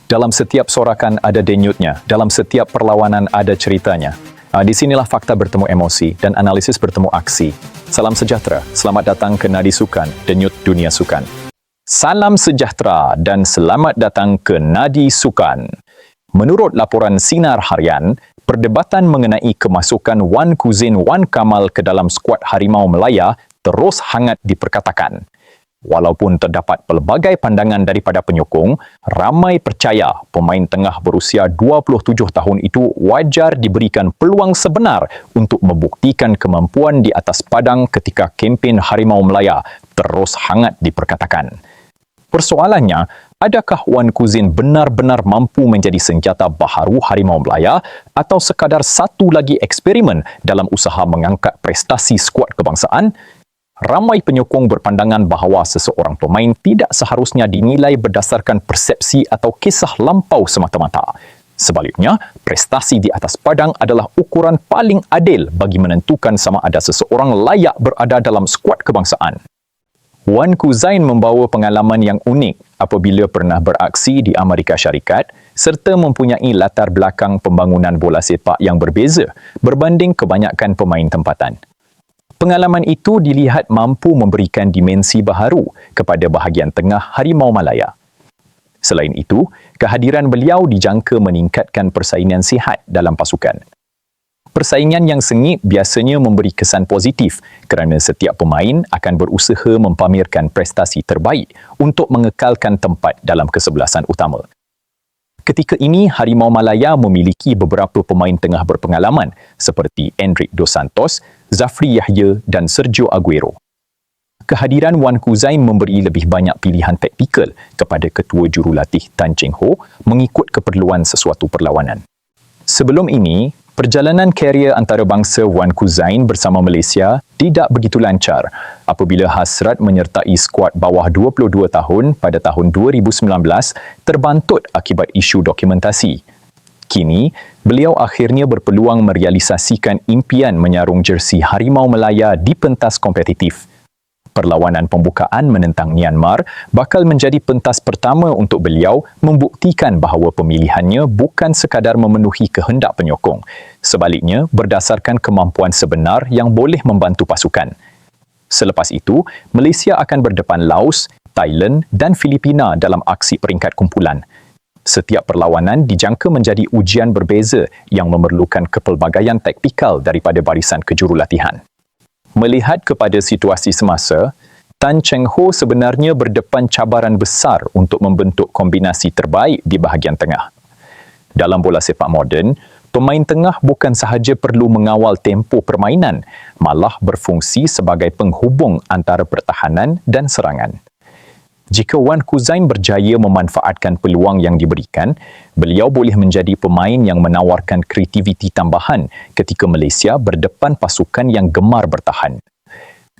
Dalam setiap sorakan ada denyutnya, dalam setiap perlawanan ada ceritanya. Di sinilah fakta bertemu emosi dan analisis bertemu aksi. Salam sejahtera, selamat datang ke Nadi Sukan, denyut dunia sukan. Salam sejahtera dan selamat datang ke Nadi Sukan. Menurut laporan Sinar Harian, perdebatan mengenai kemasukan Wan Kuzin Wan Kamal ke dalam skuad Harimau Melaya terus hangat diperkatakan. Walaupun terdapat pelbagai pandangan daripada penyokong, ramai percaya pemain tengah berusia 27 tahun itu wajar diberikan peluang sebenar untuk membuktikan kemampuan di atas padang ketika kempen Harimau Melaya terus hangat diperkatakan. Persoalannya, adakah Wan Kuzin benar-benar mampu menjadi senjata baharu Harimau Melaya atau sekadar satu lagi eksperimen dalam usaha mengangkat prestasi skuad kebangsaan? Ramai penyokong berpandangan bahawa seseorang pemain tidak seharusnya dinilai berdasarkan persepsi atau kisah lampau semata-mata. Sebaliknya, prestasi di atas padang adalah ukuran paling adil bagi menentukan sama ada seseorang layak berada dalam skuad kebangsaan. Wan Kuzin membawa pengalaman yang unik apabila pernah beraksi di Amerika Syarikat serta mempunyai latar belakang pembangunan bola sepak yang berbeza berbanding kebanyakan pemain tempatan. Pengalaman itu dilihat mampu memberikan dimensi baharu kepada bahagian tengah Harimau Melaya. Selain itu, kehadiran beliau dijangka meningkatkan persaingan sihat dalam pasukan. Persaingan yang sengit biasanya memberi kesan positif kerana setiap pemain akan berusaha mempamerkan prestasi terbaik untuk mengekalkan tempat dalam kesebelasan utama. Ketika ini, Harimau Melaya memiliki beberapa pemain tengah berpengalaman seperti Enric Dos Santos, Zafri Yahya dan Sergio Aguero. Kehadiran Wan Kuzin memberi lebih banyak pilihan taktikal kepada ketua jurulatih Tan Cheng Ho mengikut keperluan sesuatu perlawanan. Sebelum ini, perjalanan karier antarabangsa Wan Kuzin bersama Malaysia tidak begitu lancar apabila hasrat menyertai skuad bawah 22 tahun pada tahun 2019 terbantut akibat isu dokumentasi. Kini, beliau akhirnya berpeluang merealisasikan impian menyarung jersey Harimau Melaya di pentas kompetitif. Perlawanan pembukaan menentang Myanmar bakal menjadi pentas pertama untuk beliau membuktikan bahawa pemilihannya bukan sekadar memenuhi kehendak penyokong. Sebaliknya, berdasarkan kemampuan sebenar yang boleh membantu pasukan. Selepas itu, Malaysia akan berdepan Laos, Thailand dan Filipina dalam aksi peringkat kumpulan. Setiap perlawanan dijangka menjadi ujian berbeza yang memerlukan kepelbagaian taktikal daripada barisan kejurulatihan. Melihat kepada situasi semasa, Tan Cheng Ho sebenarnya berdepan cabaran besar untuk membentuk kombinasi terbaik di bahagian tengah. Dalam bola sepak moden, pemain tengah bukan sahaja perlu mengawal tempo permainan, malah berfungsi sebagai penghubung antara pertahanan dan serangan. Jika Wan Kuzin berjaya memanfaatkan peluang yang diberikan, beliau boleh menjadi pemain yang menawarkan kreativiti tambahan ketika Malaysia berdepan pasukan yang gemar bertahan.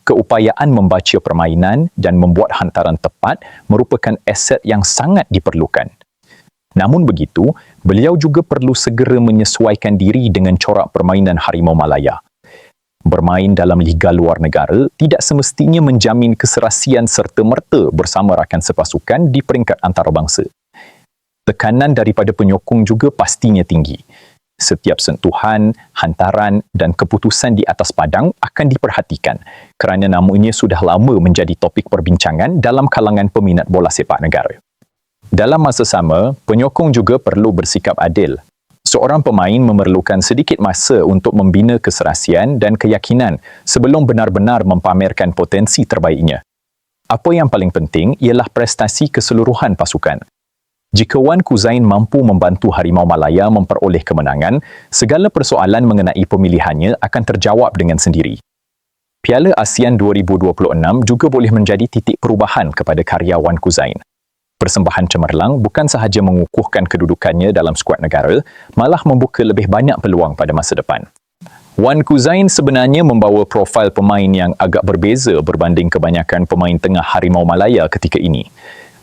Keupayaan membaca permainan dan membuat hantaran tepat merupakan aset yang sangat diperlukan. Namun begitu, beliau juga perlu segera menyesuaikan diri dengan corak permainan Harimau Melaya. Bermain dalam liga luar negara tidak semestinya menjamin keserasian serta-merta bersama rakan sepasukan di peringkat antarabangsa. Tekanan daripada penyokong juga pastinya tinggi. Setiap sentuhan, hantaran dan keputusan di atas padang akan diperhatikan kerana namanya sudah lama menjadi topik perbincangan dalam kalangan peminat bola sepak negara. Dalam masa sama, penyokong juga perlu bersikap adil. Seorang pemain memerlukan sedikit masa untuk membina keserasian dan keyakinan sebelum benar-benar mempamerkan potensi terbaiknya. Apa yang paling penting ialah prestasi keseluruhan pasukan. Jika Wan Kuzin mampu membantu Harimau Melaya memperoleh kemenangan, segala persoalan mengenai pemilihannya akan terjawab dengan sendiri. Piala ASEAN 2026 juga boleh menjadi titik perubahan kepada karya Wan Kuzin. Persembahan cemerlang bukan sahaja mengukuhkan kedudukannya dalam skuad negara, malah membuka lebih banyak peluang pada masa depan. Wan Kuzin sebenarnya membawa profil pemain yang agak berbeza berbanding kebanyakan pemain tengah Harimau Melaya ketika ini.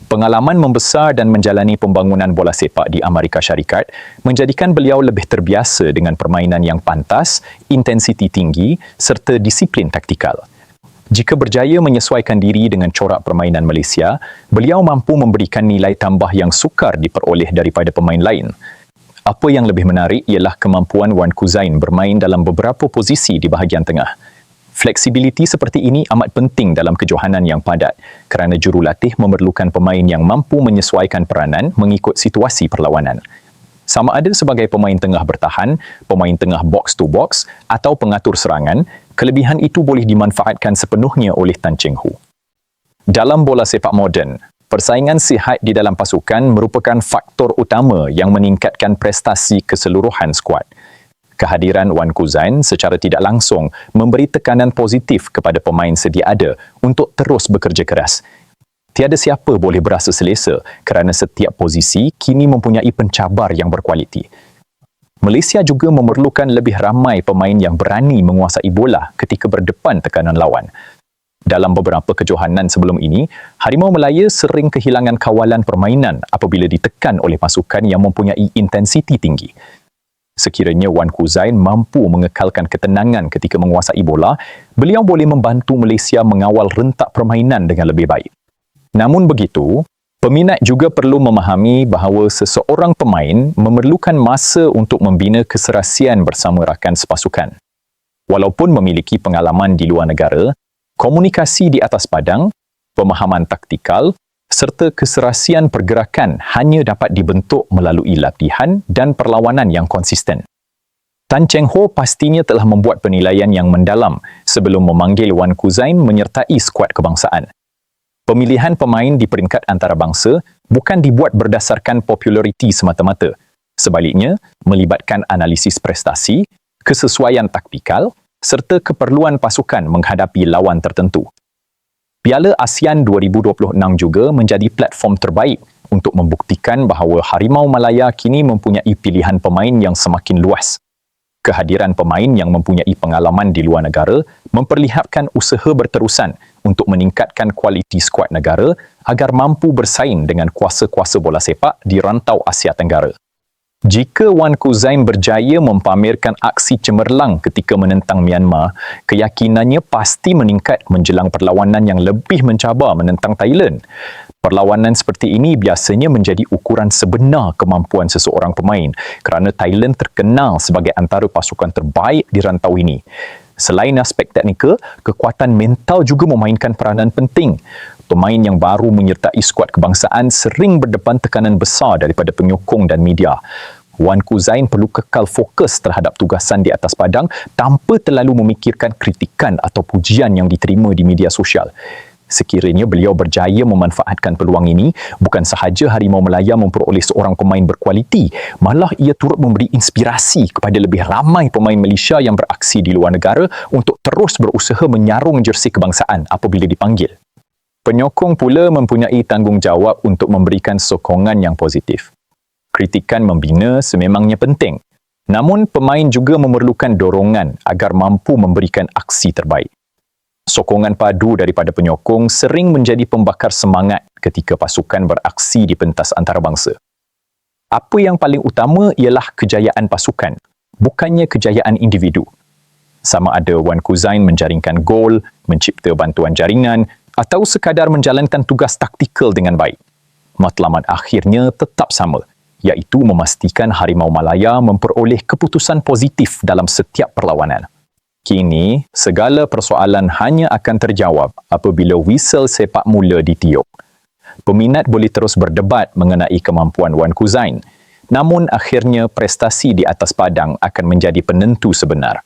Pengalaman membesar dan menjalani pembangunan bola sepak di Amerika Syarikat menjadikan beliau lebih terbiasa dengan permainan yang pantas, intensiti tinggi serta disiplin taktikal. Jika berjaya menyesuaikan diri dengan corak permainan Malaysia, beliau mampu memberikan nilai tambah yang sukar diperoleh daripada pemain lain. Apa yang lebih menarik ialah kemampuan Wan Kuzain bermain dalam beberapa posisi di bahagian tengah. Fleksibiliti seperti ini amat penting dalam kejohanan yang padat kerana jurulatih memerlukan pemain yang mampu menyesuaikan peranan mengikut situasi perlawanan. Sama ada sebagai pemain tengah bertahan, pemain tengah box to box atau pengatur serangan, kelebihan itu boleh dimanfaatkan sepenuhnya oleh Tan Cheng Ho. Dalam bola sepak moden, persaingan sihat di dalam pasukan merupakan faktor utama yang meningkatkan prestasi keseluruhan skuad. Kehadiran Wan Kuzain secara tidak langsung memberi tekanan positif kepada pemain sedia ada untuk terus bekerja keras. Tiada siapa boleh berasa selesa kerana setiap posisi kini mempunyai pencabar yang berkualiti. Malaysia juga memerlukan lebih ramai pemain yang berani menguasai bola ketika berdepan tekanan lawan. Dalam beberapa kejohanan sebelum ini, Harimau Malaya sering kehilangan kawalan permainan apabila ditekan oleh pasukan yang mempunyai intensiti tinggi. Sekiranya Wan Kuzain mampu mengekalkan ketenangan ketika menguasai bola, beliau boleh membantu Malaysia mengawal rentak permainan dengan lebih baik. Namun begitu, peminat juga perlu memahami bahawa seseorang pemain memerlukan masa untuk membina keserasian bersama rakan sepasukan. Walaupun memiliki pengalaman di luar negara, komunikasi di atas padang, pemahaman taktikal serta keserasian pergerakan hanya dapat dibentuk melalui latihan dan perlawanan yang konsisten. Tan Cheng Ho pastinya telah membuat penilaian yang mendalam sebelum memanggil Wan Kuzain menyertai skuad kebangsaan. Pemilihan pemain di peringkat antarabangsa bukan dibuat berdasarkan populariti semata-mata. Sebaliknya, melibatkan analisis prestasi, kesesuaian taktikal serta keperluan pasukan menghadapi lawan tertentu. Piala ASEAN 2026 juga menjadi platform terbaik untuk membuktikan bahawa Harimau Malaya kini mempunyai pilihan pemain yang semakin luas. Kehadiran pemain yang mempunyai pengalaman di luar negara memperlihatkan usaha berterusan untuk meningkatkan kualiti skuad negara agar mampu bersaing dengan kuasa-kuasa bola sepak di rantau Asia Tenggara. Jika Wan Kuzain berjaya mempamerkan aksi cemerlang ketika menentang Myanmar, keyakinannya pasti meningkat menjelang perlawanan yang lebih mencabar menentang Thailand. Perlawanan seperti ini biasanya menjadi ukuran sebenar kemampuan seseorang pemain kerana Thailand terkenal sebagai antara pasukan terbaik di rantau ini. Selain aspek teknikal, kekuatan mental juga memainkan peranan penting. Pemain yang baru menyertai skuad kebangsaan sering berdepan tekanan besar daripada penyokong dan media. Wan Kuzain perlu kekal fokus terhadap tugasan di atas padang tanpa terlalu memikirkan kritikan atau pujian yang diterima di media sosial. Sekiranya beliau berjaya memanfaatkan peluang ini, bukan sahaja Harimau Malaya memperoleh seorang pemain berkualiti, malah ia turut memberi inspirasi kepada lebih ramai pemain Malaysia yang beraksi di luar negara untuk terus berusaha menyarung jersey kebangsaan apabila dipanggil. Penyokong pula mempunyai tanggungjawab untuk memberikan sokongan yang positif. Kritikan membina sememangnya penting, namun pemain juga memerlukan dorongan agar mampu memberikan aksi terbaik. Sokongan padu daripada penyokong sering menjadi pembakar semangat ketika pasukan beraksi di pentas antarabangsa. Apa yang paling utama ialah kejayaan pasukan, bukannya kejayaan individu. Sama ada Wan Kuzain menjaringkan gol, mencipta bantuan jaringan atau sekadar menjalankan tugas taktikal dengan baik. Matlamat akhirnya tetap sama, iaitu memastikan Harimau Malaya memperoleh keputusan positif dalam setiap perlawanan. Kini, segala persoalan hanya akan terjawab apabila whistle sepak mula ditiup. Peminat boleh terus berdebat mengenai kemampuan Wan Kuzain, namun akhirnya prestasi di atas padang akan menjadi penentu sebenar.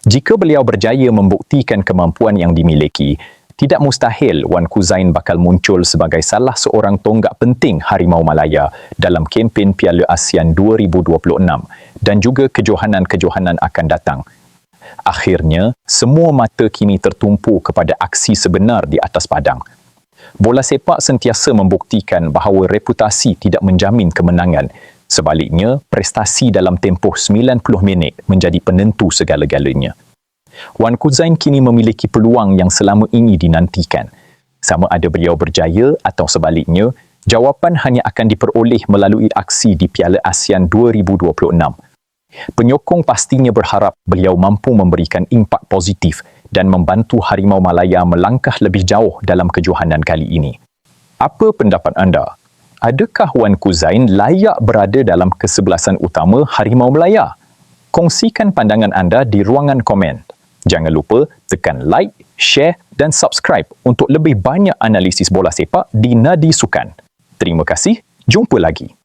Jika beliau berjaya membuktikan kemampuan yang dimiliki, tidak mustahil Wan Kuzain bakal muncul sebagai salah seorang tonggak penting Harimau Malaya dalam kempen Piala ASEAN 2026 dan juga kejohanan-kejohanan akan datang. Akhirnya, semua mata kini tertumpu kepada aksi sebenar di atas padang. Bola sepak sentiasa membuktikan bahawa reputasi tidak menjamin kemenangan. Sebaliknya, prestasi dalam tempoh 90 minit menjadi penentu segala-galanya. Wan Kuzain kini memiliki peluang yang selama ini dinantikan. Sama ada beliau berjaya atau sebaliknya, jawapan hanya akan diperoleh melalui aksi di Piala ASEAN 2026. Penyokong pastinya berharap beliau mampu memberikan impak positif dan membantu Harimau Malaya melangkah lebih jauh dalam kejohanan kali ini. Apa pendapat anda? Adakah Wan Kuzain layak berada dalam kesebelasan utama Harimau Malaya? Kongsikan pandangan anda di ruangan komen. Jangan lupa tekan like, share dan subscribe untuk lebih banyak analisis bola sepak di Nadi Sukan. Terima kasih, jumpa lagi.